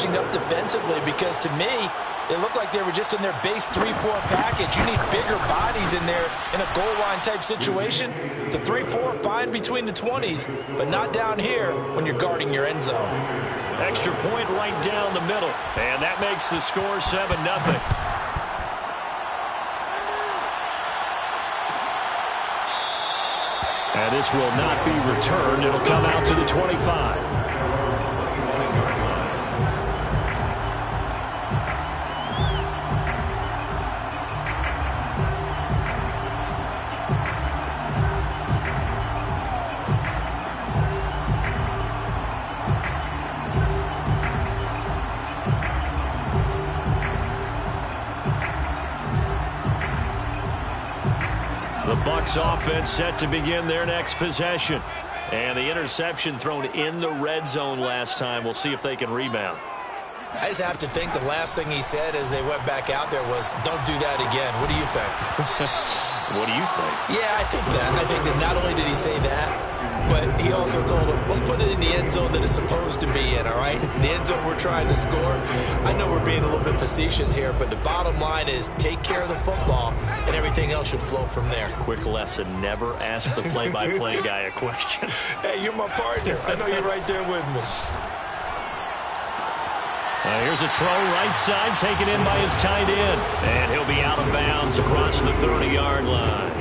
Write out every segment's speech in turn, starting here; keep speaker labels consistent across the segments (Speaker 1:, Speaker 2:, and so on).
Speaker 1: up defensively, because to me, it looked like they were just in their base 3-4 package. You need bigger bodies in there in a goal line type situation. The 3-4 fine between the 20s, but not down here when you're guarding your end zone.
Speaker 2: Extra point right down the middle, and that makes the score 7-0. And this will not be returned. It'll come out to the 25. The Bucs offense set to begin their next possession. And the interception thrown in the red zone last time. We'll see if they can rebound.
Speaker 1: I just have to think the last thing he said as they went back out there was, don't do that again. What do you think?
Speaker 2: What do you think?
Speaker 1: Yeah, I think that. I think that not only did he say that, but he also told him, let's put it in the end zone that it's supposed to be in, all right? The end zone we're trying to score. I know we're being a little bit facetious here, but the bottom line is take care of the football, and everything else should flow from there.
Speaker 2: Quick lesson, never ask the play-by-play guy a question.
Speaker 1: Hey, you're my partner. I know you're right there with me.
Speaker 2: Here's a throw right side, taken in by his tight end. And he'll be out of bounds across the 30-yard line.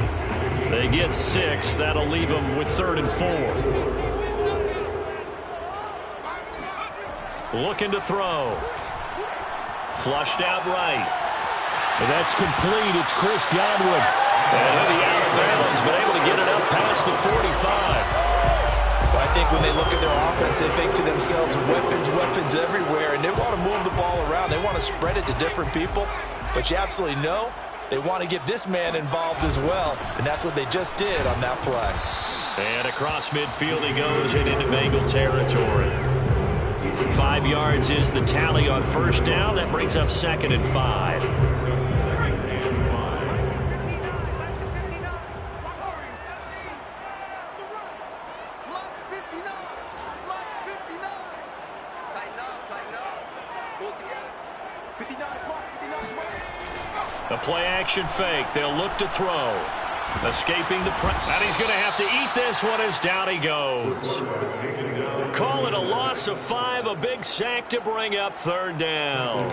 Speaker 2: They get 6. That'll leave them with 3rd and 4. Looking to throw. Flushed out right. And that's complete. It's Chris Godwin. And he'll be out of bounds, but able to get it up past the 45.
Speaker 1: I think when they look at their offense, they think to themselves, weapons everywhere, and they want to move the ball around. They want to spread it to different people, but you absolutely know they want to get this man involved as well, and that's what they just did on that play.
Speaker 2: And across midfield he goes and into Bengal territory. 5 yards is the tally on first down. That brings up 2nd and 5. The play-action fake. They'll look to throw. Escaping the press. And he's going to have to eat this one as down he goes. Call it a loss of 5. A big sack to bring up 3rd down.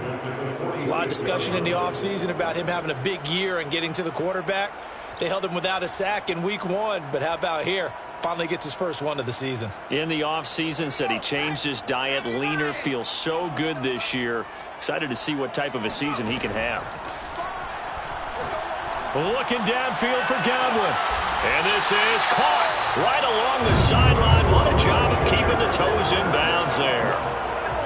Speaker 1: There's a lot of discussion in the offseason about him having a big year and getting to the quarterback. They held him without a sack in week 1, but how about here? Finally gets his first one of the season.
Speaker 2: In the offseason, said he changed his diet, leaner, feels so good this year. Excited to see what type of a season he can have. Looking downfield for Godwin. And this is caught right along the sideline. What a job of keeping the toes in bounds there.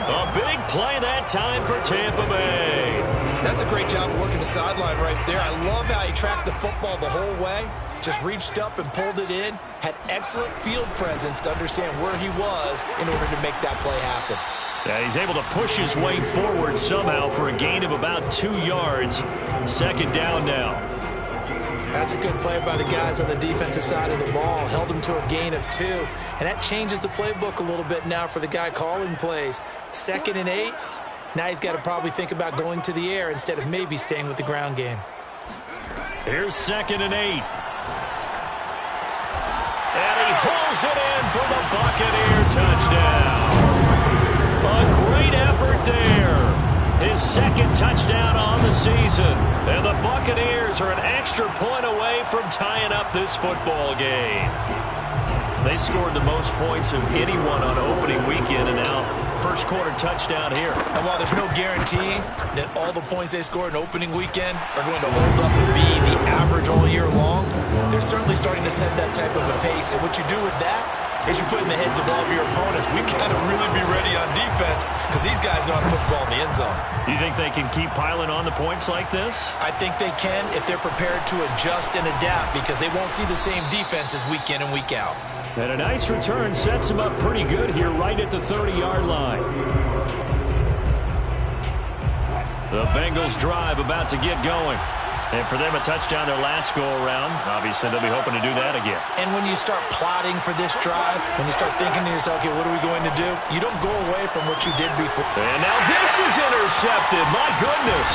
Speaker 2: A big play that time for Tampa Bay.
Speaker 1: That's a great job of working the sideline right there. I love how he tracked the football the whole way. Just reached up and pulled it in. Had excellent field presence to understand where he was in order to make that play happen.
Speaker 2: Yeah, he's able to push his way forward somehow for a gain of about 2 yards. 2nd down now.
Speaker 1: That's a good play by the guys on the defensive side of the ball. Held him to a gain of 2. And that changes the playbook a little bit now for the guy calling plays. 2nd and 8. Now he's got to probably think about going to the air instead of maybe staying with the ground game.
Speaker 2: Here's 2nd and 8. And he hauls it in for the Buccaneer touchdown. A great effort there. His 2nd touchdown on the season. And the Buccaneers are an extra point away from tying up this football game. They scored the most points of anyone on opening weekend, and now first quarter touchdown here.
Speaker 1: And while there's no guarantee that all the points they scored in opening weekend are going to hold up and be the average all year long, they're certainly starting to set that type of a pace. And what you do with that is you put in the heads of all of your opponents, we've got to really be ready on defense because these guys know how to put the ball in the end zone.
Speaker 2: You think they can keep piling on the points like this?
Speaker 1: I think they can if they're prepared to adjust and adapt, because they won't see the same defenses week in and week out.
Speaker 2: And a nice return sets him up pretty good here right at the 30-yard line. The Bengals drive about to get going. And for them, a touchdown their last go-around. Obviously, they'll be hoping to do that again.
Speaker 1: And when you start plotting for this drive, when you start thinking to yourself, okay, what are we going to do? You don't go away from what you did before.
Speaker 2: And now this is intercepted. My goodness.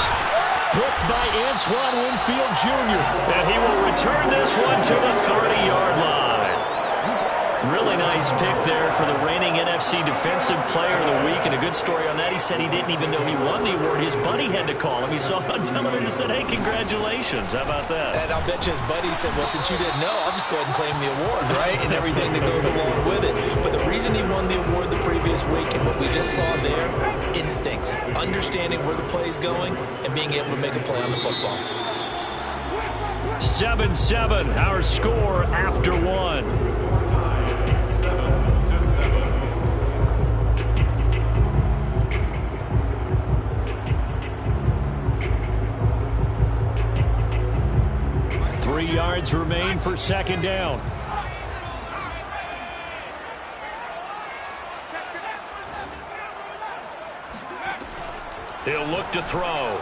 Speaker 3: Picked by Antoine Winfield Jr.
Speaker 2: And he will return this one to the 30-yard line. Really nice pick there for the reigning NFC Defensive Player of the Week. And a good story on that. He said he didn't even know he won the award. His buddy had to call him. He saw it on television and said, hey, congratulations. How about that?
Speaker 1: And I'll bet you his buddy said, well, since you didn't know, I'll just go ahead and claim the award, right? And everything that goes along with it. But the reason he won the award the previous week and what we just saw there, instincts, understanding where the play is going and being able to make a play on the football.
Speaker 2: 7-7, our score after one. Yards remain for second down. He'll look to throw.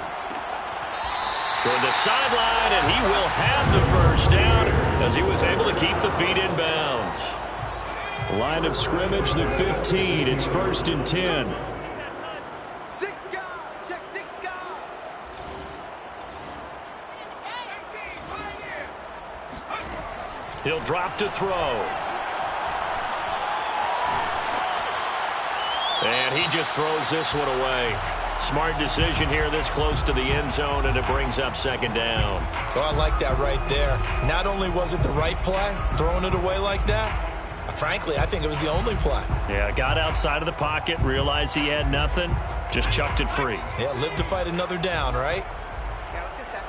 Speaker 2: Toward the sideline, and he will have the first down as he was able to keep the feet in bounds. Line of scrimmage, the 15. It's 1st and 10. He'll drop to throw. And he just throws this one away. Smart decision here this close to the end zone, and it brings up second down.
Speaker 1: So I like that right there. Not only was it the right play, throwing it away like that, frankly, I think it was the only play.
Speaker 2: Yeah, got outside of the pocket, realized he had nothing, just chucked it free.
Speaker 1: Yeah, live to fight another down, right?
Speaker 4: Yeah, let's go second.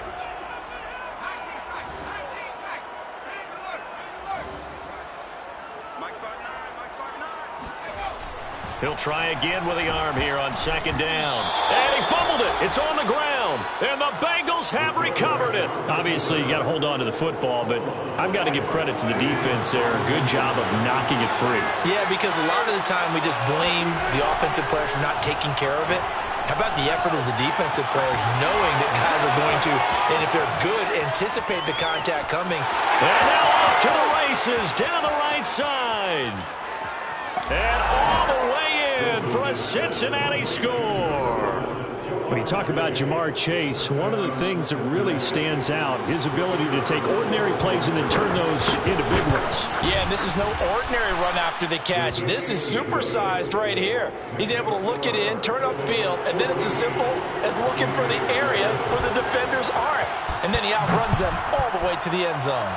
Speaker 2: He'll try again with the arm here on second down. And he fumbled it. It's on the ground. And the Bengals have recovered it. Obviously, you got to hold on to the football, but I've got to give credit to the defense there. Good job of knocking it free.
Speaker 1: Yeah, because a lot of the time we just blame the offensive players for not taking care of it. How about the effort of the defensive players knowing that guys are going to, and if they're good, anticipate the contact coming.
Speaker 2: And now off to the races down the right side. And all the way in for a Cincinnati score. When you talk about Ja'Marr Chase, one of the things that really stands out, his ability to take ordinary plays and then turn those into big ones.
Speaker 1: Yeah, and this is no ordinary run after the catch. This is supersized right here. He's able to look it in, turn upfield, and then it's as simple as looking for the area where the defenders aren't. And then he outruns them all the way to the end zone.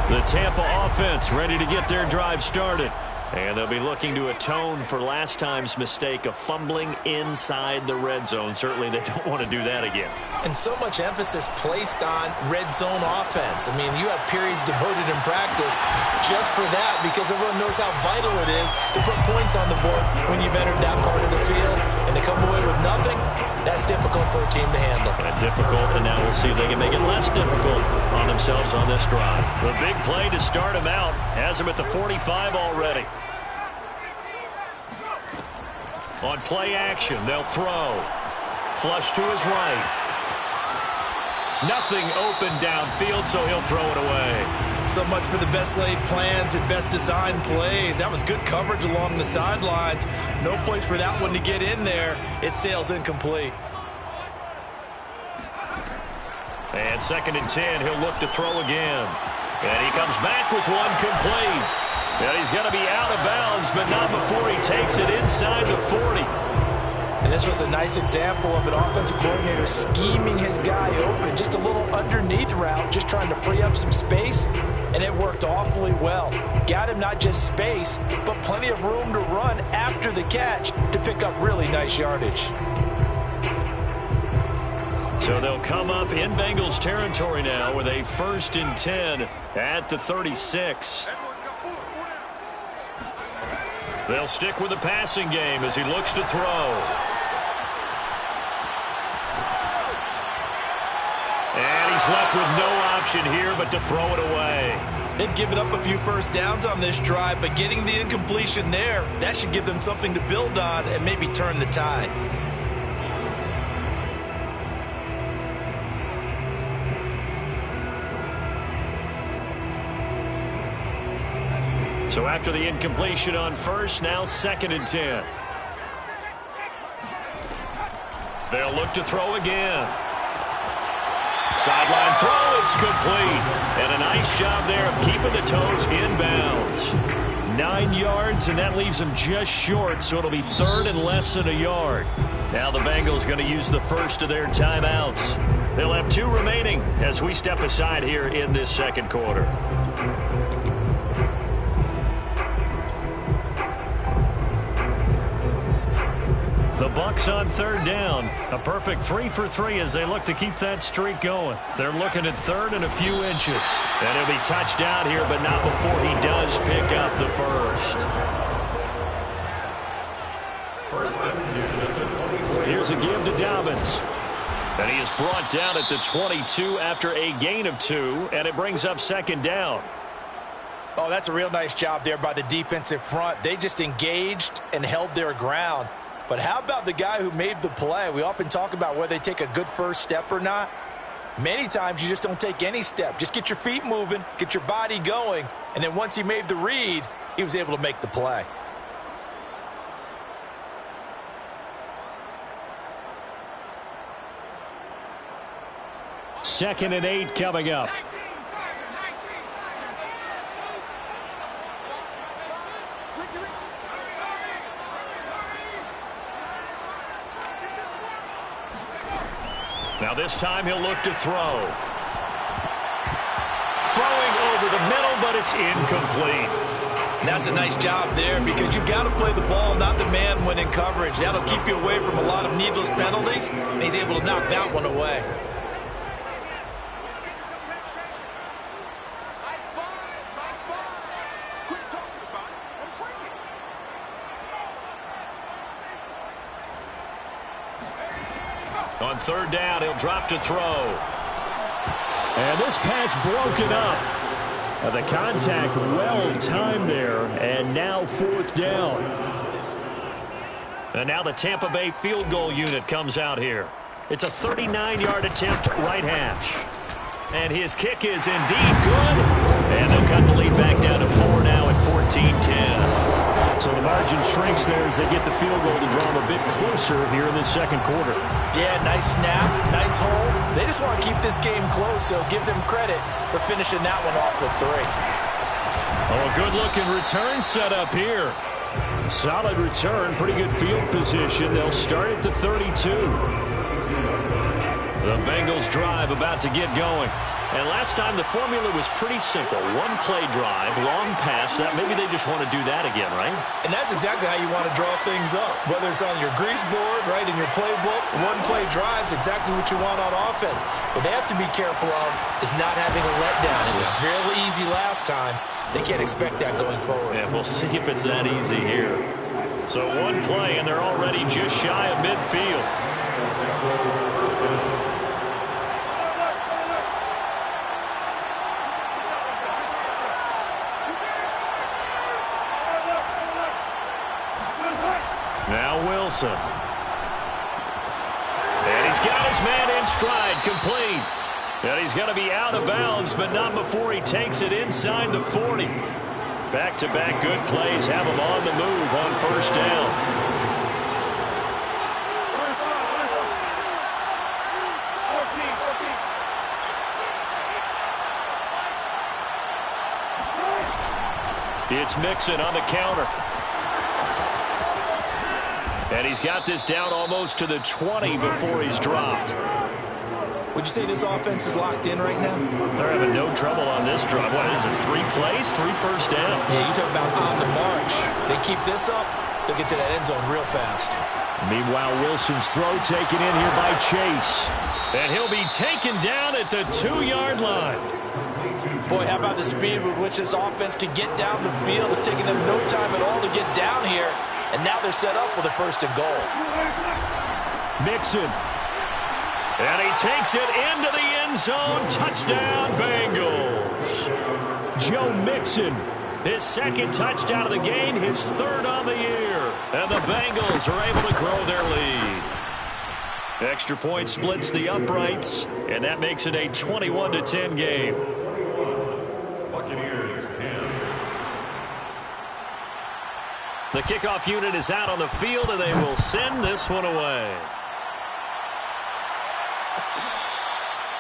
Speaker 2: The Tampa offense ready to get their drive started. And they'll be looking to atone for last time's mistake of fumbling inside the red zone. Certainly they don't want to do that again.
Speaker 1: And so much emphasis placed on red zone offense. I mean, you have periods devoted in practice just for that because everyone knows how vital it is to put points on the board when you've entered that part of the field. And to come away with nothing, that's difficult for a team to handle.
Speaker 2: Difficult, and now we'll see if they can make it less difficult on themselves on this drive. The big play to start him out has him at the 45 already. On play action, they'll throw. Flush to his right. Nothing open downfield, so he'll throw it away.
Speaker 1: So much for the best laid plans and best designed plays. That was good coverage along the sidelines. No place for that one to get in there. It sails incomplete.
Speaker 2: And 2nd and 10, he'll look to throw again. And he comes back with one complete. And he's going to be out of bounds, but not before he takes it inside the 40.
Speaker 1: And this was a nice example of an offensive coordinator scheming his guy open. Just a little underneath route, just trying to free up some space, and it worked awfully well. Got him not just space, but plenty of room to run after the catch to pick up really nice yardage.
Speaker 2: So they'll come up in Bengals territory now with a 1st and 10 at the 36. They'll stick with the passing game as he looks to throw. And he's left with no option here but to throw it away.
Speaker 1: They've given up a few first downs on this drive, but getting the incompletion there, that should give them something to build on and maybe turn the tide.
Speaker 2: So after the incompletion on first, now 2nd and 10. They'll look to throw again. Sideline throw, it's complete. And a nice job there of keeping the toes inbounds. 9 yards, and that leaves them just short, so it'll be 3rd and less than a yard. Now the Bengals going to use the first of their timeouts. They'll have 2 remaining as we step aside here in this 2nd quarter. The Bucks on 3rd down. A perfect 3 for 3 as they look to keep that streak going. They're looking at 3rd and a few inches. And he'll be touched down here, but not before he does pick up the first. Here's a give to Dobbins. And he is brought down at the 22 after a gain of 2, and it brings up 2nd down.
Speaker 1: Oh, that's a real nice job there by the defensive front. They just engaged and held their ground. But how about the guy who made the play? We often talk about whether they take a good first step or not. Many times you just don't take any step. Just get your feet moving, get your body going, and then once he made the read, he was able to make the play.
Speaker 2: Second and 8 coming up. Now this time he'll look to throw. Throwing over the middle, but it's incomplete.
Speaker 1: And that's a nice job there because you've got to play the ball, not the man when in coverage. That'll keep you away from a lot of needless penalties, and he's able to knock that one away.
Speaker 2: On 3rd down, he'll drop to throw. And this pass broken up. The contact well timed there, and now 4th down. And now the Tampa Bay field goal unit comes out here. It's a 39-yard attempt right hash. And his kick is indeed good. And they'll cut the lead back down to 4 now at 14-10. So the margin shrinks there as they get the field goal to draw them a bit closer here in this 2nd quarter.
Speaker 1: Yeah, nice snap, nice hold. They just want to keep this game close, so give them credit for finishing that one off with 3.
Speaker 2: Oh, a good-looking return set up here. Solid return, pretty good field position. They'll start at the 32. The Bengals drive about to get going. And last time the formula was pretty simple. 1-play drive, long pass. That maybe they just want to do that again, right?
Speaker 1: And that's exactly how you want to draw things up. Whether it's on your grease board, right, in your playbook, 1-play drive is exactly what you want on offense. What they have to be careful of is not having a letdown. It was fairly easy last time. They can't expect that going forward.
Speaker 2: Yeah, we'll see if it's that easy here. So 1 play, and they're already just shy of midfield. Now Wilson. And he's got his man in stride, complete. And he's going to be out of bounds, but not before he takes it inside the 40. Back-to-back good plays have him on the move on 1st down. It's Mixon on the counter. And he's got this down almost to the 20 before he's dropped.
Speaker 1: Would you say this offense is locked in right now?
Speaker 2: They're having no trouble on this drive. What is it, 3 plays, 3 first downs?
Speaker 1: Yeah, you talk about on the march. They keep this up, they'll get to that end zone real fast.
Speaker 2: Meanwhile, Wilson's throw taken in here by Chase. And he'll be taken down at the 2-yard line.
Speaker 1: Boy, how about the speed with which this offense can get down the field? It's taking them no time at all to get down here. And now they're set up with a 1st and goal.
Speaker 2: Mixon. And he takes it into the end zone. Touchdown, Bengals. Joe Mixon, his 2nd touchdown of the game, his 3rd on the year. And the Bengals are able to grow their lead. Extra point splits the uprights, and that makes it a 21-10 game. Buccaneers 10. The kickoff unit is out on the field, and they will send this one away.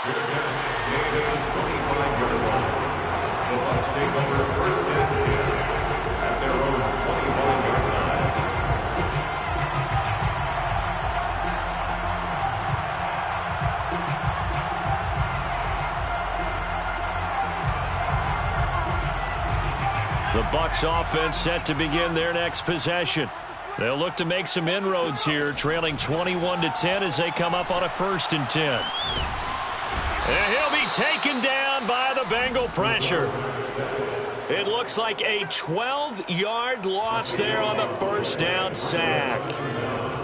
Speaker 4: Good catch. Gain a 25-yard line. The Bucs take over 1st and 10 at their own 25-yard line.
Speaker 2: The Bucs offense set to begin their next possession. They'll look to make some inroads here, trailing 21-10 as they come up on a 1st and 10. And he'll be taken down by the Bengal pressure. It looks like a 12-yard loss there on the 1st down sack.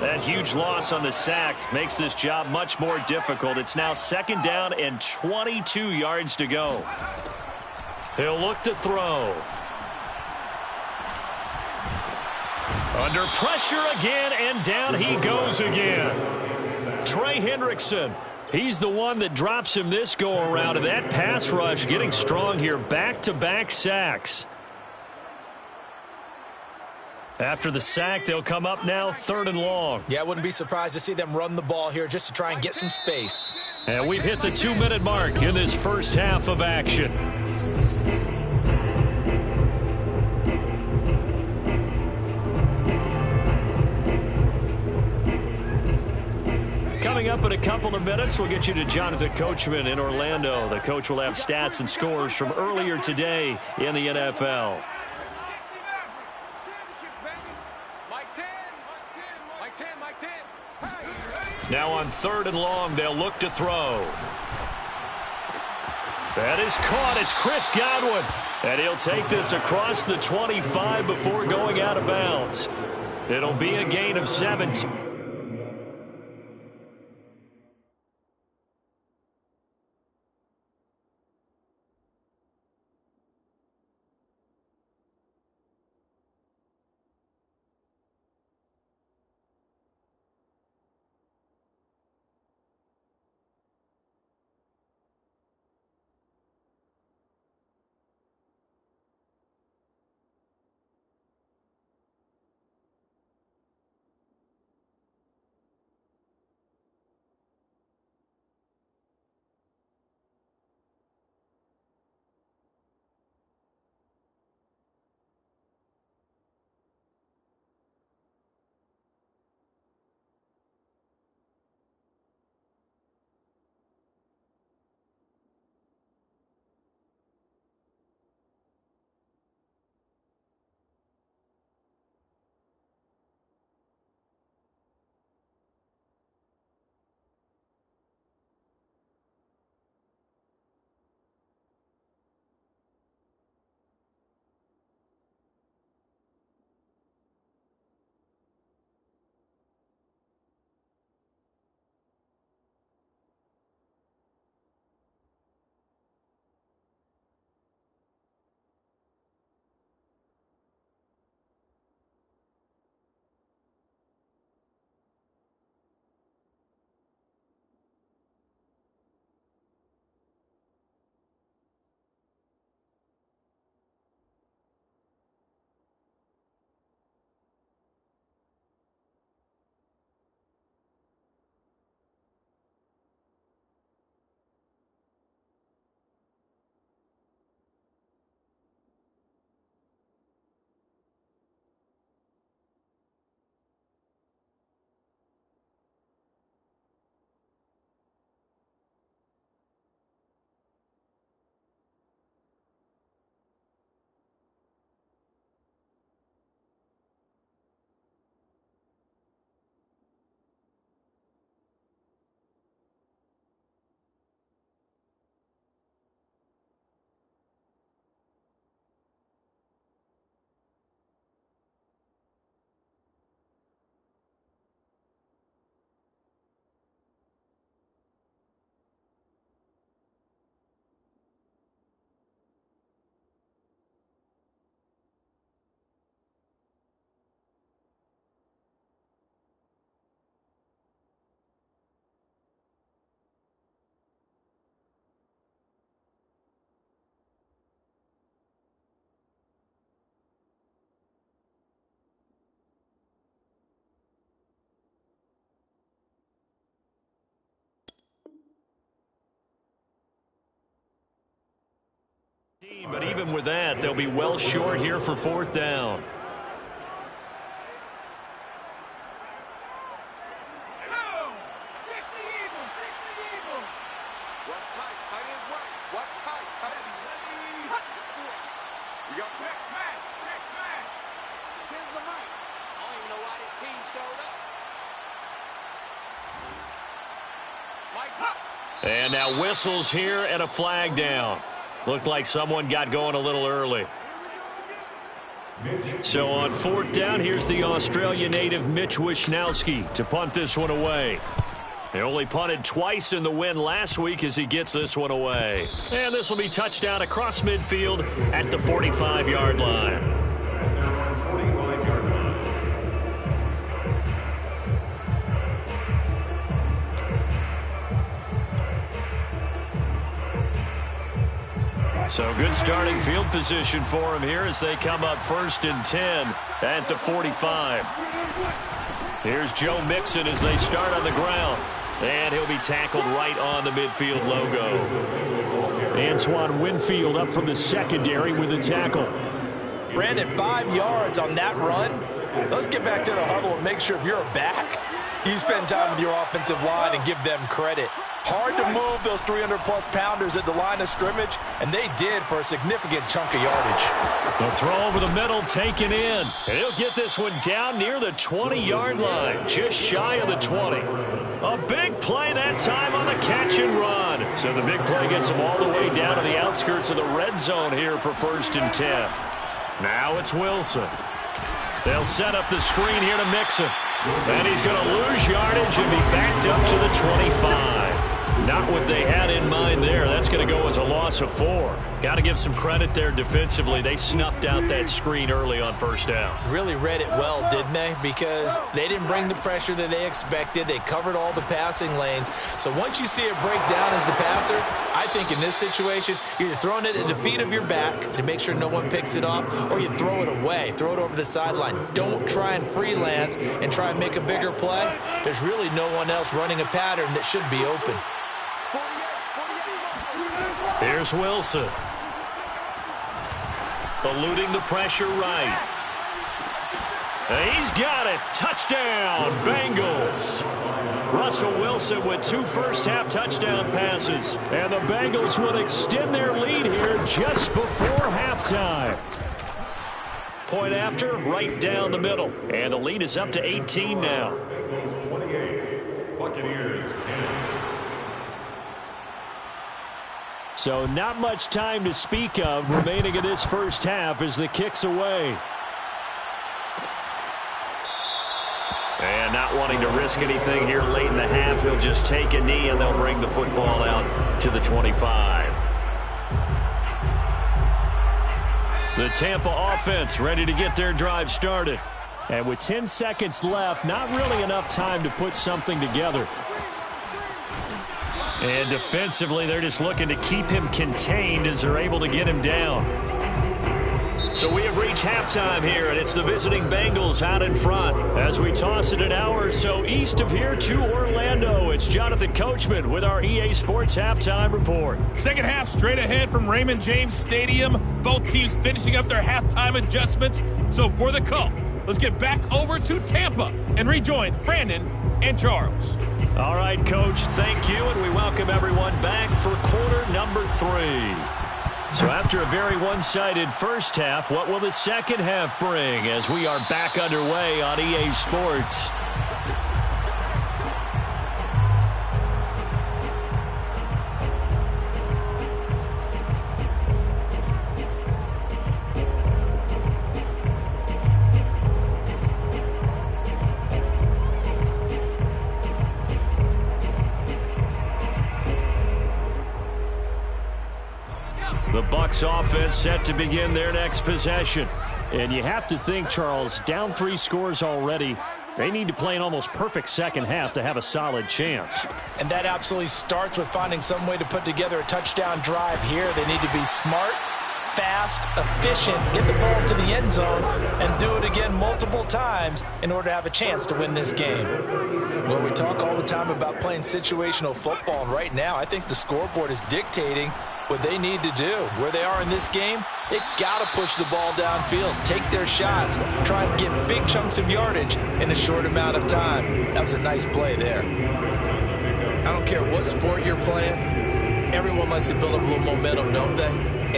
Speaker 2: That huge loss on the sack makes this job much more difficult. It's now 2nd down and 22 yards to go. He'll look to throw. Under pressure again, and down he goes again. Trey Hendrickson, he's the one that drops him this go-around, and that pass rush getting strong here. Back-to-back sacks. After the sack, they'll come up now 3rd and long.
Speaker 1: Yeah, I wouldn't be surprised to see them run the ball here just to try and get some space.
Speaker 2: And we've hit the 2-minute mark in this first half of action. Coming up in a couple of minutes, we'll get you to Jonathan Coachman in Orlando. The coach will have stats and scores from earlier today in the NFL. Now on 3rd and long, they'll look to throw. That is caught. It's Chris Godwin. And he'll take this across the 25 before going out of bounds. It'll be a gain of 17. But even with that, they'll be well short here for fourth down. And now whistles here and a flag down. Looked like someone got going a little early. So on fourth down, here's the Australia native Mitch Wishnowsky to punt this one away. He only punted twice in the win last week as he gets this one away. And this will be touchdown across midfield at the 45-yard line. So good starting field position for him here as they come up 1st and 10 at the 45. Here's Joe Mixon as they start on the ground. And he'll be tackled right on the midfield logo.
Speaker 3: Antoine Winfield up from the secondary with a tackle.
Speaker 1: Brandon, 5 yards on that run. Let's get back to the huddle and make sure if you're a back, you spend time with your offensive line and give them credit. Hard to move those 300-plus pounders at the line of scrimmage, and they did for a significant chunk of yardage.
Speaker 2: The throw over the middle taken in. And he'll get this one down near the 20-yard line, just shy of the 20. A big play that time on the catch and run. So the big play gets him all the way down to the outskirts of the red zone here for 1st and 10. Now it's Wilson. They'll set up the screen here to Mixon. And he's going to lose yardage and be backed up to the 25. Not what they had in mind there. That's going to go as a loss of 4. Got to give some credit there defensively. They snuffed out that screen early on 1st down.
Speaker 1: Really read it well, didn't they? Because they didn't bring the pressure that they expected. They covered all the passing lanes. So once you see it break down as the passer, I think in this situation, you're either throwing it at the feet of your back to make sure no one picks it off, or you throw it away. Throw it over the sideline. Don't try and freelance and try and make a bigger play. There's really no one else running a pattern that should be open.
Speaker 2: Here's Wilson. Eluding the pressure right. And he's got it. Touchdown, Bengals. Russell Wilson with 2 first-half touchdown passes. And the Bengals will extend their lead here just before halftime. Point after, right down the middle. And the lead is up to 18 now.
Speaker 4: 28, Buccaneers 10.
Speaker 3: So not much time to speak of remaining in this first half as the kick's away.
Speaker 2: And not wanting to risk anything here late in the half, he'll just take a knee and they'll bring the football out to the 25. The Tampa offense ready to get their drive started.
Speaker 3: And with 10 seconds left, not really enough time to put something together.
Speaker 2: And defensively, they're just looking to keep him contained as they're able to get him down. So we have reached halftime here, and it's the visiting Bengals out in front. As we toss it an hour or so east of here to Orlando, it's Jonathan Coachman with our EA Sports Halftime Report.
Speaker 5: Second half straight ahead from Raymond James Stadium. Both teams finishing up their halftime adjustments. So for the call, let's get back over to Tampa and rejoin Brandon and Charles.
Speaker 2: All right, Coach, thank you, and we welcome everyone back for quarter number 3. So after a very one-sided first half, what will the second half bring as we are back underway on EA Sports? The Bucs offense set to begin their next possession.
Speaker 3: And you have to think, Charles, down 3 scores already. They need to play an almost perfect second half to have a solid chance.
Speaker 1: And that absolutely starts with finding some way to put together a touchdown drive here. They need to be smart, fast, efficient, get the ball to the end zone, and do it again multiple times in order to have a chance to win this game. Well, we talk all the time about playing situational football, and right now I think the scoreboard is dictating what they need to do. Where they are in this game, they got to push the ball downfield, take their shots, try and get big chunks of yardage in a short amount of time. That was a nice play there. I don't care what sport you're playing. Everyone likes to build up a little momentum, don't they?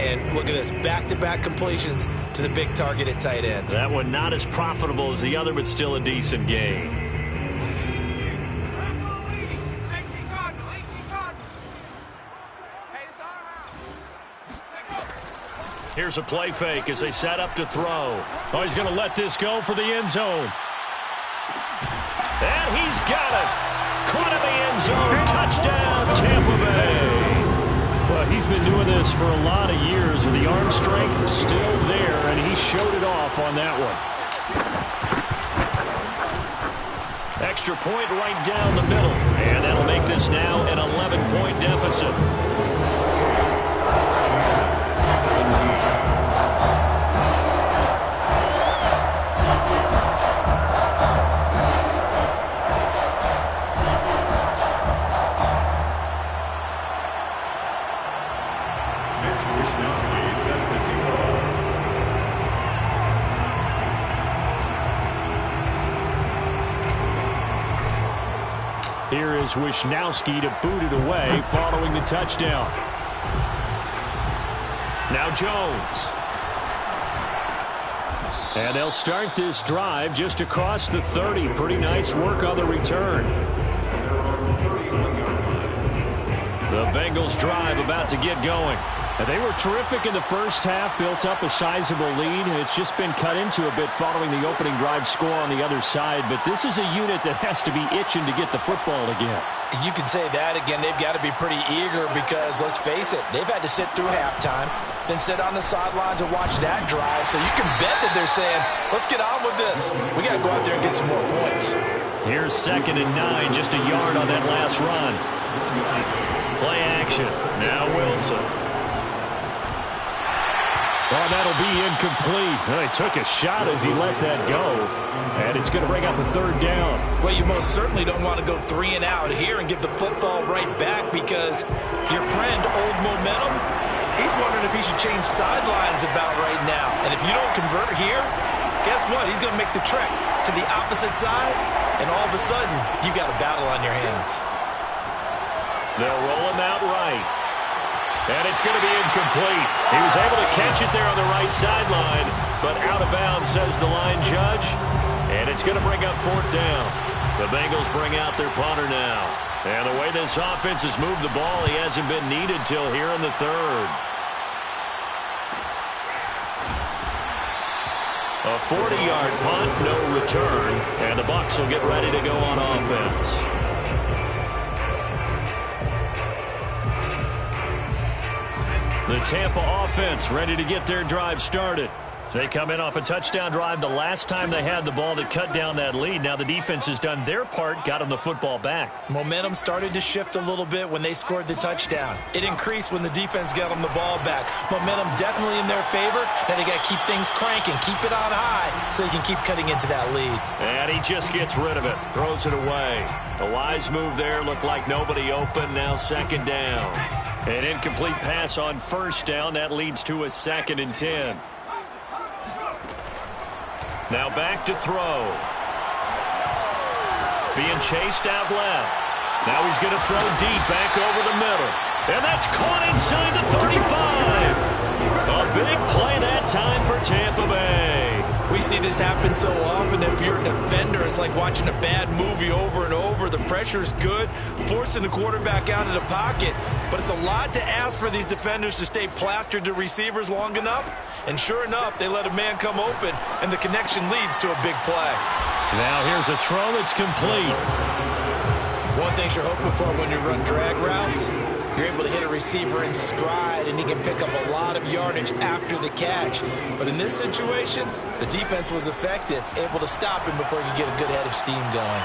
Speaker 1: And look at this, back-to-back completions to the big target at tight end.
Speaker 2: That one not as profitable as the other, but still a decent game. Here's a play fake as they set up to throw. Oh, he's going to let this go for the end zone. And he's got it. Caught in the end zone. Touchdown, Tampa Bay.
Speaker 3: Well, he's been doing this for a lot of years, with the arm strength still there, and he showed it off on that one.
Speaker 2: Extra point right down the middle. And that'll make this now an 11-point deficit.
Speaker 3: Here is Wishnowsky to boot it away following the touchdown.
Speaker 2: Now Jones.
Speaker 3: And they'll start this drive just across the 30. Pretty nice work on the return.
Speaker 2: The Bengals drive about to get going.
Speaker 3: And they were terrific in the first half, built up a sizable lead. It's just been cut into a bit following the opening drive score on the other side. But this is a unit that has to be itching to get the football again.
Speaker 1: You can say that again. They've got to be pretty eager because, let's face it, they've had to sit through halftime, then sit on the sidelines and watch that drive. So you can bet that they're saying, let's get on with this. We got to go out there and get some more points.
Speaker 2: Here's 2nd and 9, just a yard on that last run. Play action. Now Wilson.
Speaker 3: Oh, that'll be incomplete. Well, he took a shot as he let that go. And it's going to bring up a 3rd down.
Speaker 1: Well, you most certainly don't want to go 3 and out here and give the football right back because your friend, Old Momentum, he's wondering if he should change sidelines about right now. And if you don't convert here, guess what? He's going to make the trek to the opposite side, and all of a sudden, you got a battle on your hands.
Speaker 2: They'll roll him out right. And it's going to be incomplete. He was able to catch it there on the right sideline, but out of bounds, says the line judge. And it's going to bring up 4th down. The Bengals bring out their punter now. And the way this offense has moved the ball, he hasn't been needed till here in the 3rd. A 40-yard punt, no return. And the Bucs will get ready to go on offense. The Tampa offense ready to get their drive started. They come in off a touchdown drive the last time they had the ball that cut down that lead. Now the defense has done their part, got them the football back.
Speaker 1: Momentum started to shift a little bit when they scored the touchdown. It increased when the defense got them the ball back. Momentum definitely in their favor. Now they got to keep things cranking, keep it on high so they can keep cutting into that lead.
Speaker 2: And he just gets rid of it, throws it away. The wise move there, looked like nobody open. Now 2nd down. An incomplete pass on 1st down. That leads to a 2nd and 10. Now back to throw. Being chased out left. Now he's going to throw deep back over the middle. And that's caught inside the 35. A big play that time for Tampa Bay.
Speaker 1: We see this happen so often. If you're a defender, it's like watching a bad movie over and over. The pressure's good, forcing the quarterback out of the pocket. But it's a lot to ask for these defenders to stay plastered to receivers long enough. And sure enough, they let a man come open, and the connection leads to a big play.
Speaker 3: Now here's a throw that's complete.
Speaker 1: One thing you're hoping for when you run drag routes, you're able to hit a receiver in stride, and he can pick up a lot of yardage after the catch. But in this situation, the defense was effective, able to stop him before he could get a good head of steam going.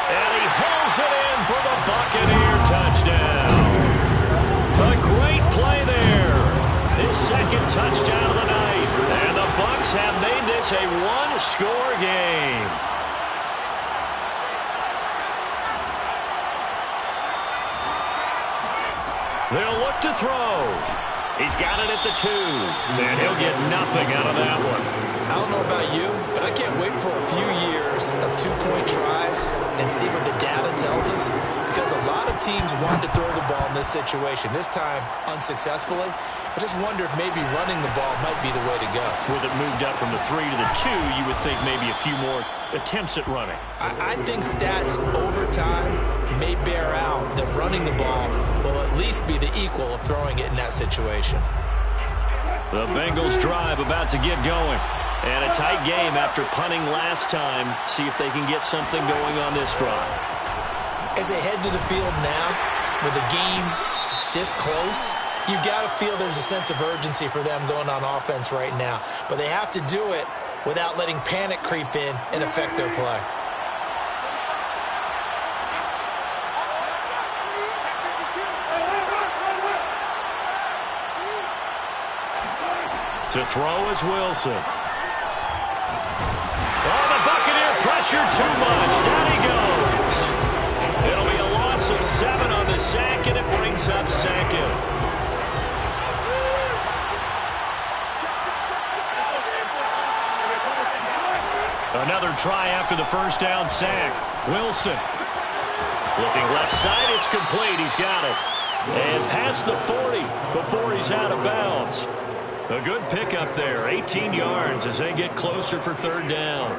Speaker 2: And he hauls it in for the Buccaneer touchdown. A great play there. His 2nd touchdown of the night. And the Bucs have made this a 1-score game. They'll look up to throw. He's got it at the 2, and he'll get nothing out of that one.
Speaker 1: I don't know about you, but I can't wait for a few years of 2-point tries and see what the data tells us, because a lot of teams wanted to throw the ball in this situation, this time unsuccessfully. I just wonder if maybe running the ball might be the way to go.
Speaker 2: With it moved up from the 3 to the 2, you would think maybe a few more attempts at running.
Speaker 1: I think stats over time may bear out that running the ball will at least be the equal of throwing it in that situation.
Speaker 2: The Bengals drive about to get going. And a tight game after punting last time. See if they can get something going on this drive.
Speaker 1: As they head to the field now, with the game this close, you've got to feel there's a sense of urgency for them going on offense right now. But they have to do it without letting panic creep in and affect their play.
Speaker 2: To throw is Wilson. Oh, the Buccaneer pressure too much. Down he goes. It'll be a loss of 7 on the sack, and it brings up 2nd. Another try after the first down sack. Wilson. Looking left side, it's complete. He's got it. And past the 40 before he's out of bounds. A good pickup there, 18 yards as they get closer for 3rd down.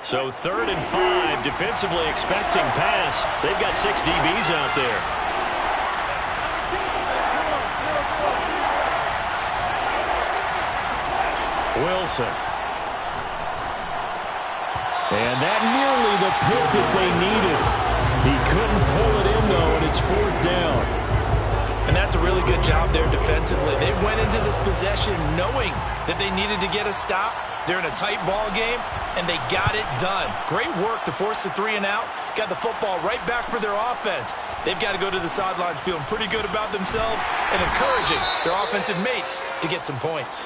Speaker 2: So 3rd and 5, defensively expecting pass. They've got 6 DBs out there. Wilson.
Speaker 3: And that nearly the pick that they needed. He couldn't pull it in, though, and it's 4th down.
Speaker 1: And that's a really good job there defensively. They went into this possession knowing that they needed to get a stop. They're in a tight ball game, and they got it done. Great work to force the 3 and out. Got the football right back for their offense. They've got to go to the sidelines feeling pretty good about themselves and encouraging their offensive mates to get some points.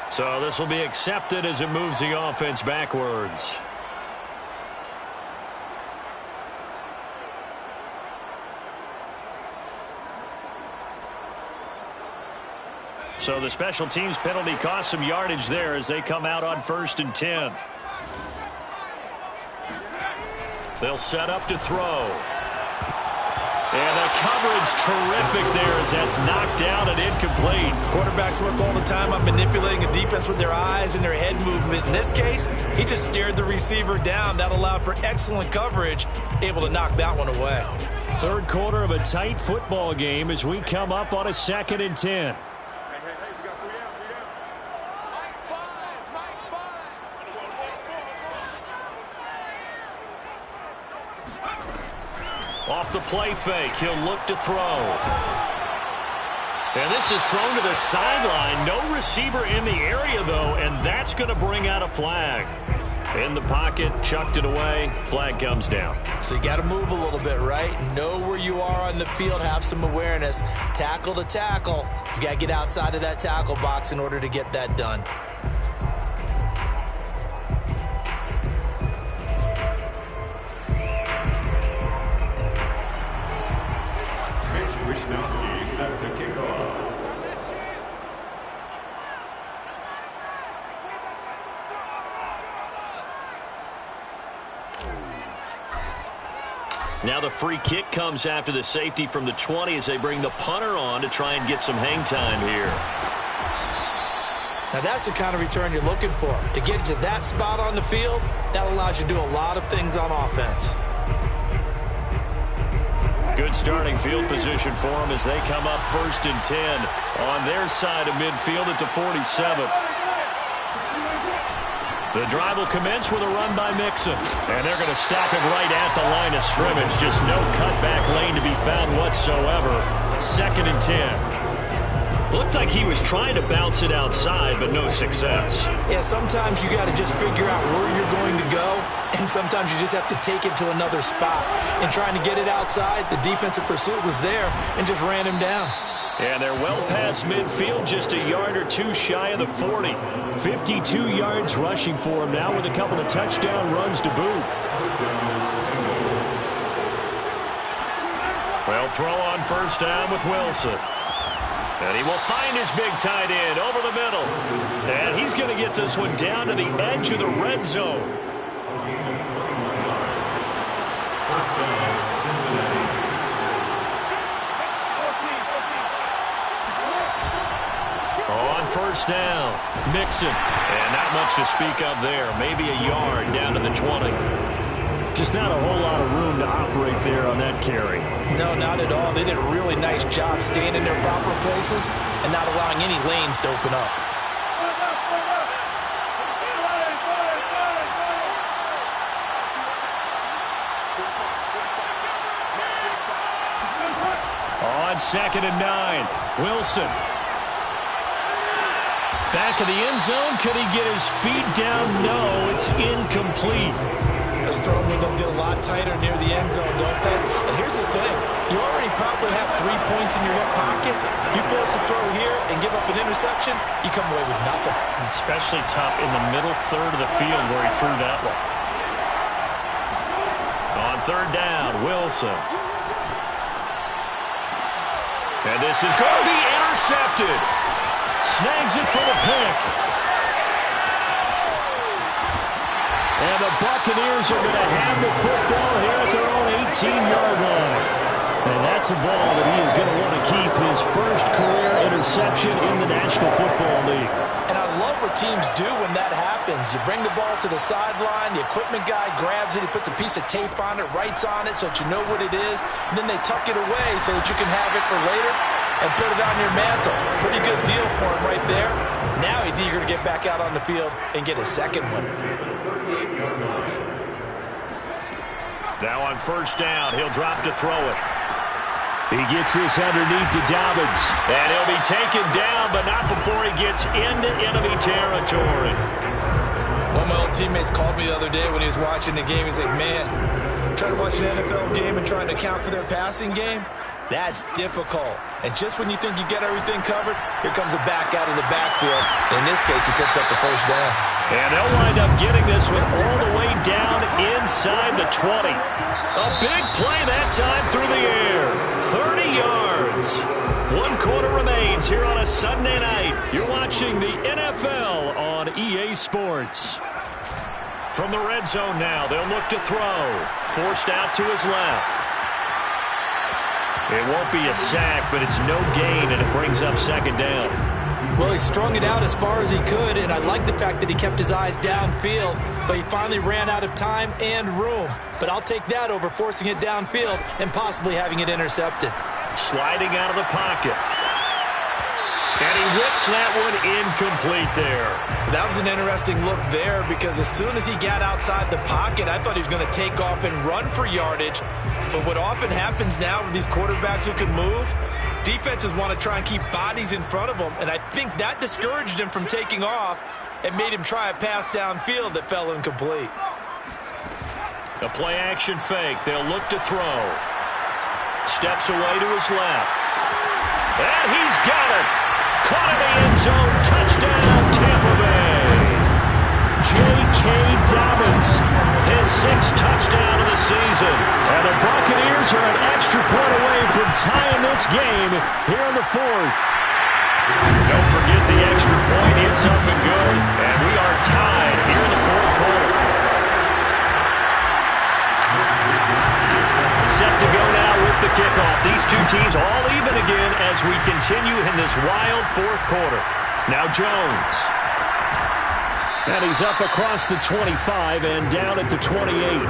Speaker 2: So this will be accepted as it moves the offense backwards. So the special teams penalty cost some yardage there as they come out on 1st and 10. They'll set up to throw. And the coverage terrific there as that's knocked down and incomplete.
Speaker 1: Quarterbacks work all the time on manipulating a defense with their eyes and their head movement. In this case, he just stared the receiver down. That allowed for excellent coverage, able to knock that one away.
Speaker 3: 3rd quarter of a tight football game as we come up on a 2nd and 10.
Speaker 2: Off the play fake, he'll look to throw. And this is thrown to the sideline. No receiver in the area, though, and that's going to bring out a flag. In the pocket, chucked it away, flag comes down.
Speaker 1: So you got to move a little bit, right? Know where you are on the field, have some awareness. Tackle to tackle. You got to get outside of that tackle box in order to get that done.
Speaker 4: Wisnowski set to kick off.
Speaker 2: Now the free kick comes after the safety from the 20 as they bring the punter on to try and get some hang time here.
Speaker 1: Now that's the kind of return you're looking for. To get to that spot on the field, that allows you to do a lot of things on offense.
Speaker 2: Good starting field position for them as they come up 1st and 10 on their side of midfield at the 47. The drive will commence with a run by Mixon. And they're going to stop him right at the line of scrimmage. Just no cutback lane to be found whatsoever. 2nd and 10. Looked like he was trying to bounce it outside, but no success.
Speaker 1: Yeah, sometimes you got to just figure out where you're going to go, and sometimes you just have to take it to another spot. And trying to get it outside, the defensive pursuit was there and just ran him down.
Speaker 2: And they're well past midfield, just a yard or two shy of the 40.
Speaker 3: 52 yards rushing for him now with a couple of touchdown runs to boot.
Speaker 2: Well, throw on first down with Wilson. And he will find his big tight end over the middle. And he's going to get this one down to the edge of the red zone.
Speaker 4: First down, Cincinnati.
Speaker 2: On first down, Mixon. And not much to speak of there. Maybe a yard down to the 20.
Speaker 3: Just not a whole lot of room to operate there on that carry.
Speaker 1: No, not at all. They did a really nice job staying in their proper places and not allowing any lanes to open up.
Speaker 2: On 2nd and 9, Wilson. Back of the end zone. Could he get his feet down? No, it's incomplete.
Speaker 1: Those throwing windows get a lot tighter near the end zone, don't they? And here's the thing. You already probably have 3 points in your hip pocket. You force a throw here and give up an interception, you come away with nothing.
Speaker 3: Especially tough in the middle third of the field where he threw that one.
Speaker 2: On 3rd down, Wilson. And this is going to be intercepted. Snags it for the pick. And the Buccaneers are going to have the football here at their own 18-yard line.
Speaker 3: And that's a ball that he is going to want to keep, his first career interception in the National Football League.
Speaker 1: And I love what teams do when that happens. You bring the ball to the sideline, the equipment guy grabs it, he puts a piece of tape on it, writes on it so that you know what it is, and then they tuck it away so that you can have it for later and put it on your mantle. Pretty good deal for him right there. Now he's eager to get back out on the field and get his second one.
Speaker 2: Now on first down, he'll drop to throw it.
Speaker 3: He gets this underneath to Dobbins.
Speaker 2: And he'll be taken down, but not before he gets into enemy territory.
Speaker 1: One of my old teammates called me the other day when he was watching the game. He's like, man, trying to watch an NFL game and trying to account for their passing game? That's difficult. And just when you think you get everything covered, here comes a back out of the backfield. In this case, he picks up the first down.
Speaker 2: And they'll wind up getting this one all the way down inside the 20. A big play that time through the air. 30 yards. 1 quarter remains here on a Sunday night. You're watching the NFL on EA Sports. From the red zone now, they'll look to throw. Forced out to his left. It won't be a sack, but it's no gain, and it brings up 2nd down.
Speaker 1: Well, he strung it out as far as he could, and I like the fact that he kept his eyes downfield, but he finally ran out of time and room. But I'll take that over forcing it downfield and possibly having it intercepted.
Speaker 2: Sliding out of the pocket. And he whips that one incomplete there.
Speaker 1: That was an interesting look there because as soon as he got outside the pocket, I thought he was going to take off and run for yardage. But what often happens now with these quarterbacks who can move, defenses want to try and keep bodies in front of them, and I think that discouraged him from taking off and made him try a pass downfield that fell incomplete.
Speaker 2: A play-action fake. They'll look to throw. Steps away to his left. And he's got it. Caught in the end zone. Touchdown, Tampa Bay.
Speaker 3: J.K. Dobbins,
Speaker 2: his 6th touchdown of the season.
Speaker 3: And the Buccaneers are an extra point away from tying this game here in the 4th.
Speaker 2: Don't forget the extra point. It's up and good. And we are tied here in the 4th quarter. Set to go now with the kickoff. These two teams all even again as we continue in this wild 4th quarter. Now Jones.
Speaker 3: And he's up across the 25 and down at the 28.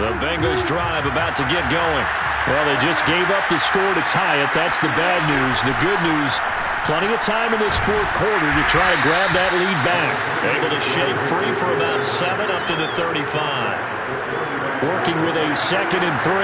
Speaker 2: The Bengals drive about to get going.
Speaker 3: Well, they just gave up the score to tie it. That's the bad news. The good news, plenty of time in this 4th quarter to try to grab that lead back.
Speaker 2: Able to shake free for about 7 up to the 35.
Speaker 3: Working with a 2nd and 3.
Speaker 2: 2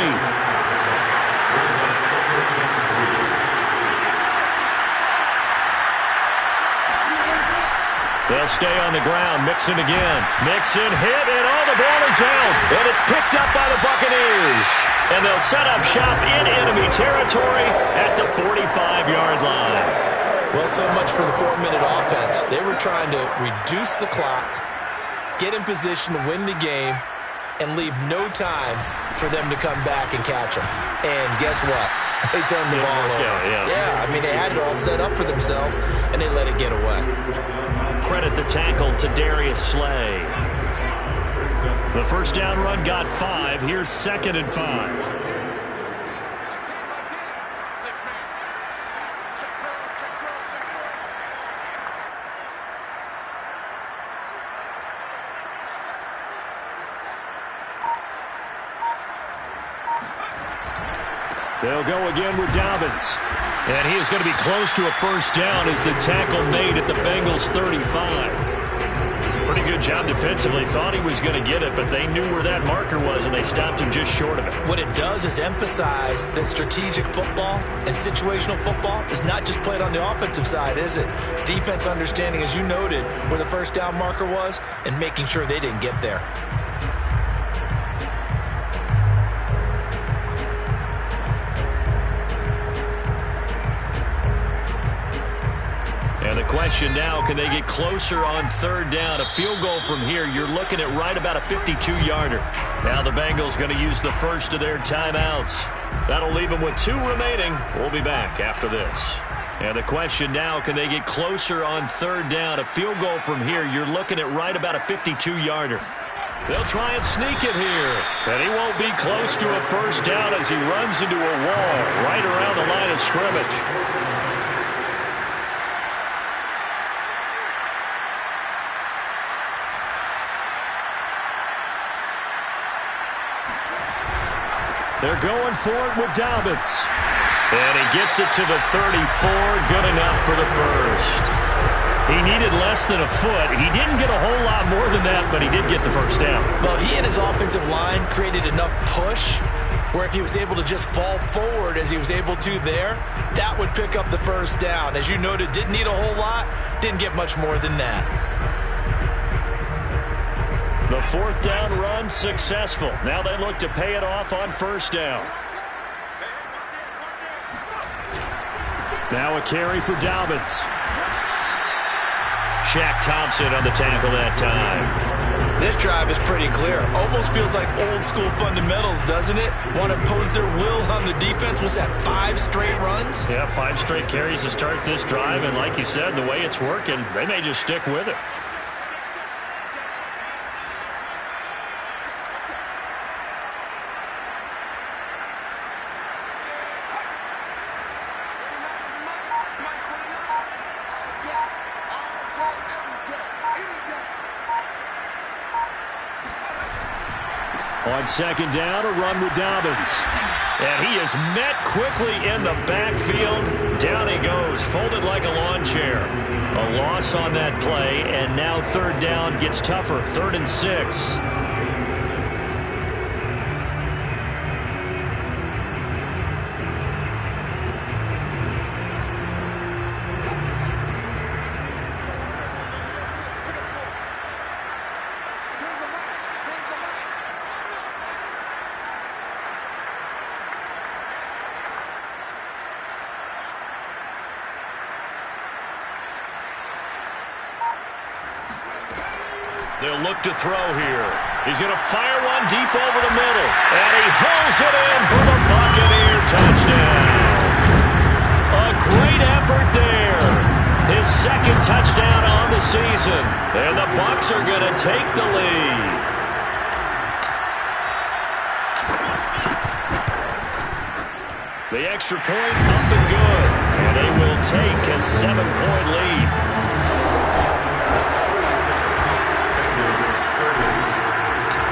Speaker 2: They'll stay on the ground. Mixon again. Mixon hit, and the ball is out. And it's picked up by the Buccaneers. And they'll set up shop in enemy territory at the 45-yard line.
Speaker 1: Well, so much for the 4-minute offense. They were trying to reduce the clock, get in position to win the game, and leave no time for them to come back and catch them. And guess what? They turned the ball over. Yeah, I mean, they had it all set up for themselves, and they let it get away.
Speaker 2: Credit the tackle to Darius Slay. The first down run got 5. Here's 2nd and 5. They'll go again with Dobbins. And he is going to be close to a first down as the tackle made at the Bengals 35. Pretty good job defensively. Thought he was going to get it, but they knew where that marker was, and they stopped him just short of it.
Speaker 1: What it does is emphasize that strategic football and situational football is not just played on the offensive side, is it? Defense understanding, as you noted, where the first down marker was and making sure they didn't get there.
Speaker 2: And the question now, can they get closer on 3rd down? A field goal from here, you're looking at right about a 52-yarder. Now the Bengals going to use the first of their timeouts. That'll leave them with 2 remaining. We'll be back after this. And the question now, can they get closer on 3rd down? A field goal from here, you're looking at right about a 52-yarder. They'll try and sneak it here. And he won't be close to a first down as he runs into a wall right around the line of scrimmage. They're going for it with Dobbins. And he gets it to the 34. Good enough for the first. He needed less than a foot. He didn't get a whole lot more than that, but he did get the first down.
Speaker 1: Well, he and his offensive line created enough push where if he was able to just fall forward as he was able to there, that would pick up the first down. As you noted, didn't need a whole lot, didn't get much more than that.
Speaker 2: The 4th down run successful. Now they look to pay it off on 1st down. Now a carry for Dobbins. Shaq Thompson on the tackle that time.
Speaker 1: This drive is pretty clear. Almost feels like old school fundamentals, doesn't it? Want to impose their will on the defense. Was that 5 straight runs?
Speaker 2: Yeah, 5 straight carries to start this drive. And like you said, the way it's working, they may just stick with it. On 2nd down, a run with Dobbins. And he is met quickly in the backfield. Down he goes, folded like a lawn chair. A loss on that play, and now 3rd down gets tougher. 3rd and 6. They'll look to throw here. He's going to fire one deep over the middle. And he hauls it in for the Buccaneer touchdown. A great effort there. His 2nd touchdown on the season. And the Bucs are going to take the lead. The extra point up and good. And they will take a 7-point lead.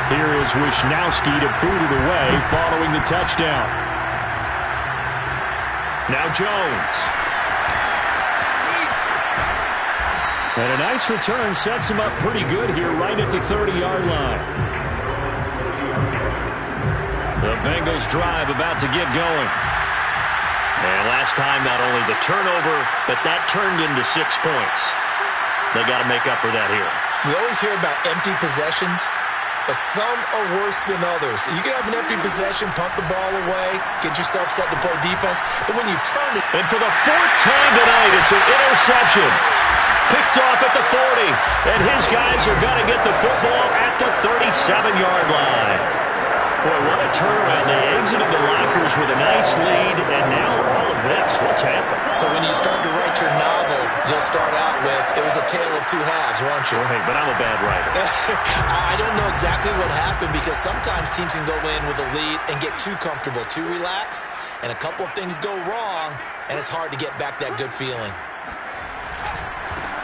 Speaker 2: Here is Wishnowsky to boot it away following the touchdown. Now Jones. And a nice return sets him up pretty good here right at the 30-yard line. The Bengals drive about to get going. And last time not only the turnover, but that turned into 6 points. They got to make up for that here.
Speaker 1: We always hear about empty possessions, but some are worse than others. You can have an empty possession, pump the ball away, get yourself set to play defense, but when you turn it...
Speaker 2: And for the fourth time tonight, it's an interception. Picked off at the 40, and his guys are going to get the football at the 37-yard line. Boy, what a turnaround. They exited the lockers with a nice lead, and now all of this. What's happened?
Speaker 1: So when you start to write your novel, you'll start out with, it was a tale of two halves, won't you?
Speaker 2: Hey, but I'm a bad writer.
Speaker 1: I don't know exactly what happened because sometimes teams can go in with a lead and get too comfortable, too relaxed, and a couple of things go wrong, and it's hard to get back that good feeling.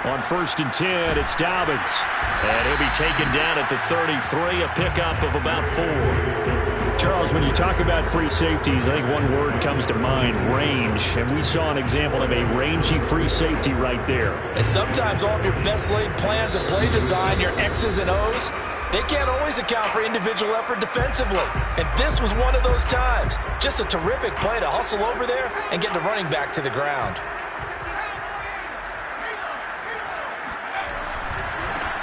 Speaker 3: On 1st and 10, it's Dobbins.
Speaker 2: And he'll be taken down at the 33, a pickup of about 4.
Speaker 3: Charles, when you talk about free safeties, I think one word comes to mind, range. And we saw an example of a rangy free safety right there.
Speaker 1: And sometimes all of your best laid plans of play design, your X's and O's, they can't always account for individual effort defensively. And this was one of those times. Just a terrific play to hustle over there and get the running back to the ground.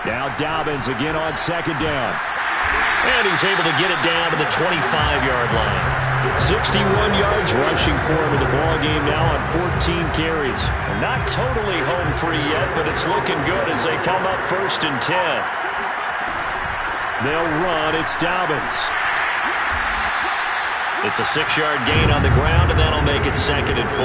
Speaker 3: Now Dobbins again on 2nd down.
Speaker 2: And he's able to get it down to the 25-yard line.
Speaker 3: 61 yards rushing for him in the ballgame now on 14 carries.
Speaker 2: Not totally home free yet, but it's looking good as they come up 1st and 10.
Speaker 3: They'll run. It's Dobbins.
Speaker 2: It's a 6-yard gain on the ground, and that'll make it 2nd and 4.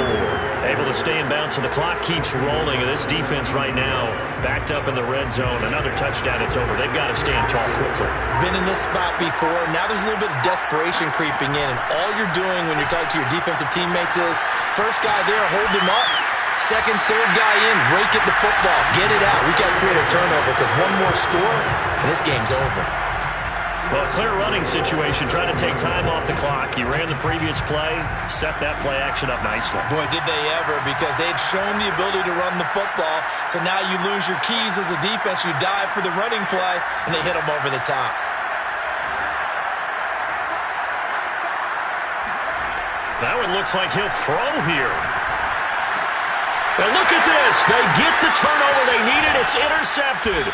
Speaker 2: Able to stay in bounds, and the clock keeps rolling. And this defense right now backed up in the red zone. Another touchdown, it's over. They've got to stand tall quickly.
Speaker 1: Been in this spot before. Now there's a little bit of desperation creeping in, and all you're doing when you're talking to your defensive teammates is, first guy there, hold him up. Second, third guy in, rake at the football. Get it out. We got to create a turnover because one more score, and this game's over.
Speaker 2: Well, clear running situation, trying to take time off the clock. You ran the previous play, set that play action up nicely.
Speaker 1: Boy, did they ever, because they'd shown the ability to run the football. So now you lose your keys as a defense. You dive for the running play, and they hit them over the top.
Speaker 2: That one looks like he'll throw here. And look at this. They get the turnover they needed. It's intercepted.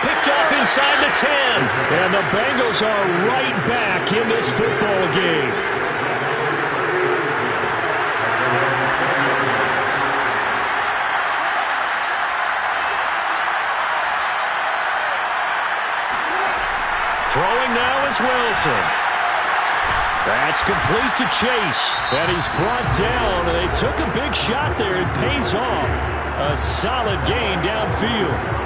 Speaker 2: Picked off inside the 10.
Speaker 3: And the Bengals are right back in this football game.
Speaker 2: Throwing now is Wilson.
Speaker 3: That's complete to Chase. And he's brought down. And they took a big shot there. It pays off. A solid gain downfield.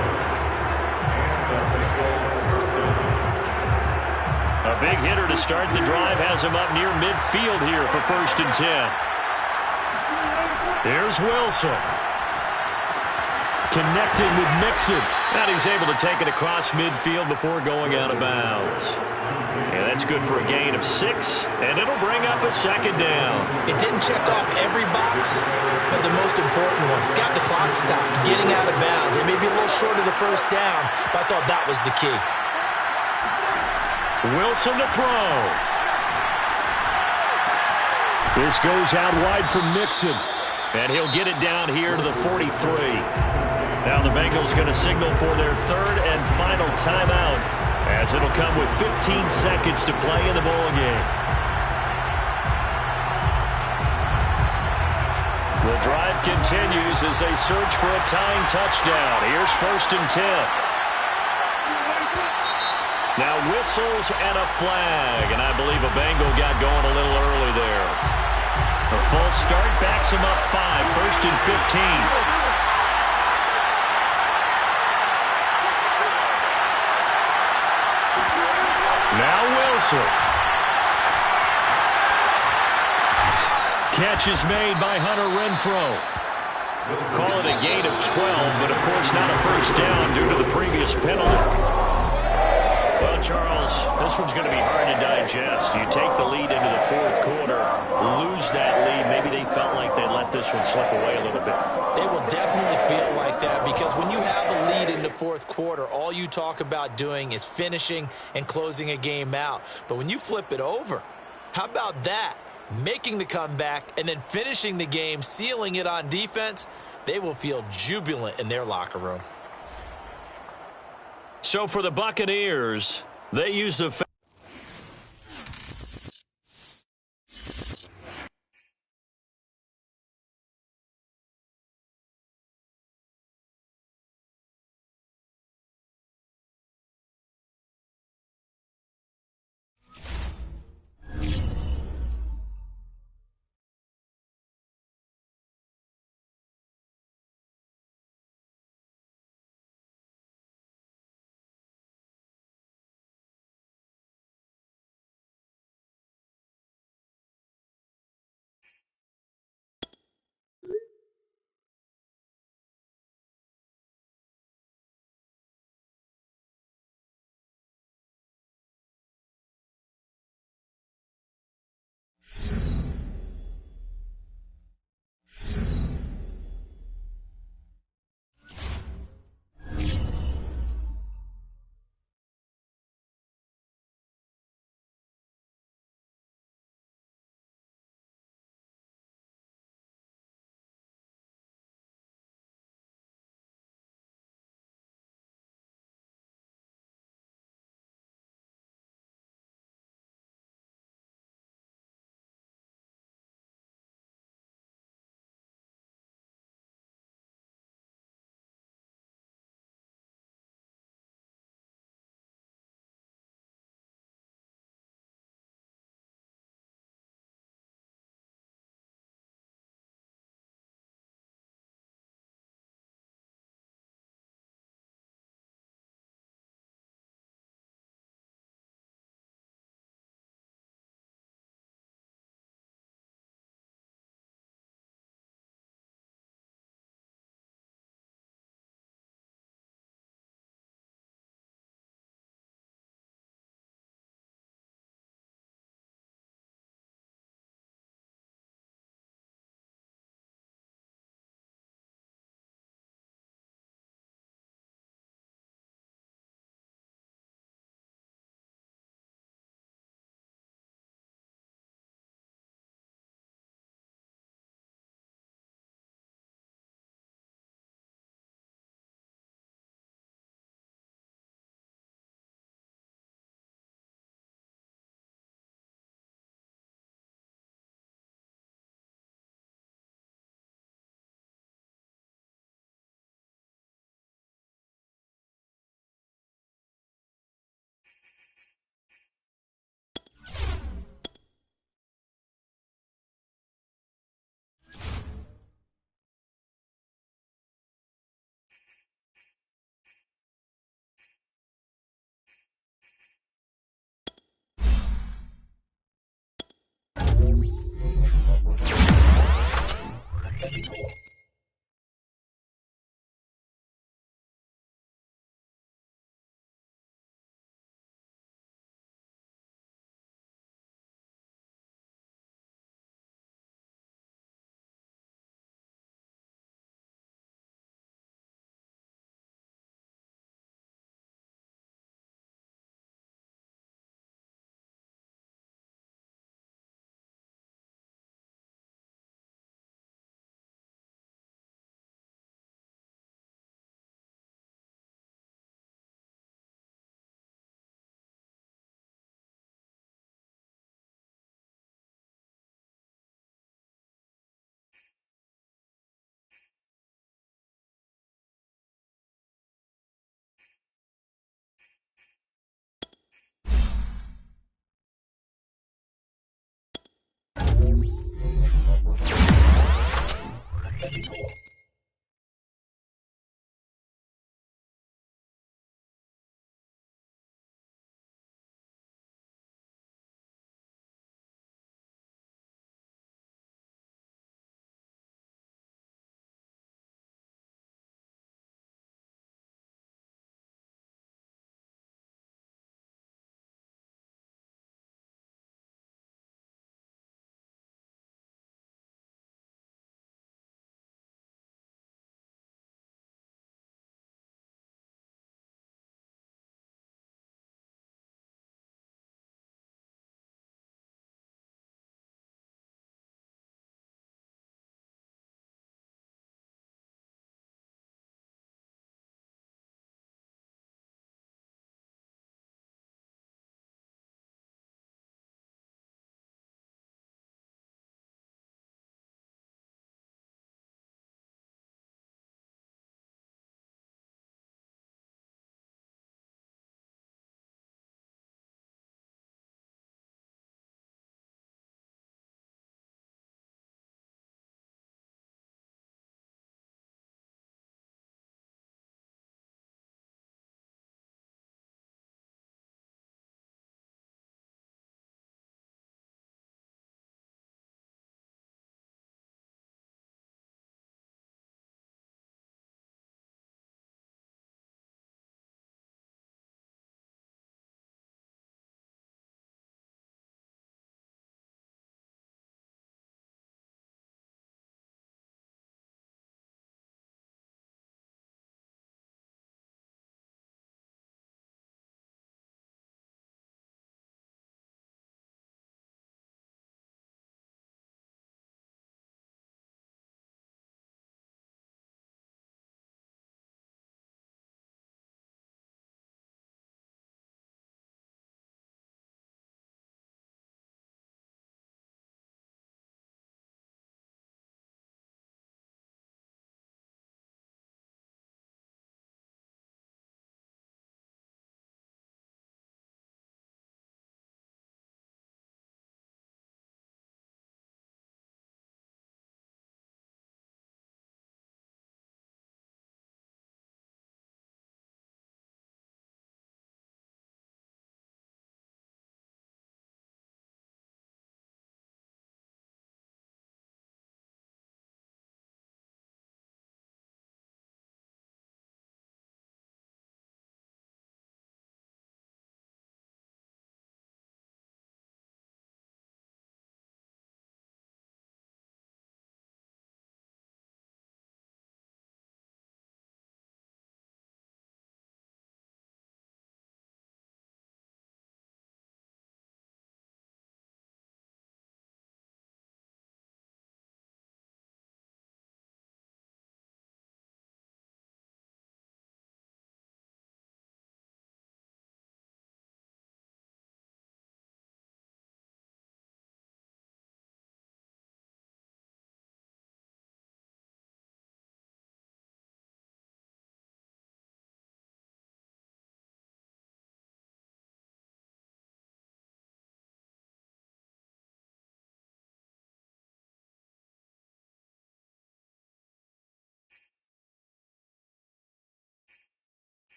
Speaker 2: A big hitter to start the drive has him up near midfield here for 1st and 10. Here's Wilson.
Speaker 3: Connecting with Mixon.
Speaker 2: And he's able to take it across midfield before going out of bounds. And that's good for a gain of 6, and it'll bring up a 2nd down.
Speaker 1: It didn't check off every box, but the most important one. Got the clock stopped, getting out of bounds. It may be a little short of the 1st down, but I thought that was the key.
Speaker 2: Wilson to throw.
Speaker 3: This goes out wide from Mixon.
Speaker 2: And he'll get it down here to the 43. Now the Bengals going to signal for their 3rd and final timeout, as it'll come with 15 seconds to play in the ballgame. The drive continues as they search for a tying touchdown. Here's 1st and 10. Now whistles and a flag, and I believe a Bengal got going a little early there. A false start backs him up 5, 1st and 15. Now Wilson. Catch is made by Hunter Renfrow. Call it a gain of 12, but of course not a 1st down due to the previous penalty. Well, Charles, this one's going to be hard to digest. You take the lead into the 4th quarter, lose that lead. Maybe they felt like they let this one slip away a little bit.
Speaker 1: They will definitely feel like that because when you have a lead in the 4th quarter, all you talk about doing is finishing and closing a game out. But when you flip it over, how about that? Making the comeback and then finishing the game, sealing it on defense, they will feel jubilant in their locker room.
Speaker 2: So for the Buccaneers, they use the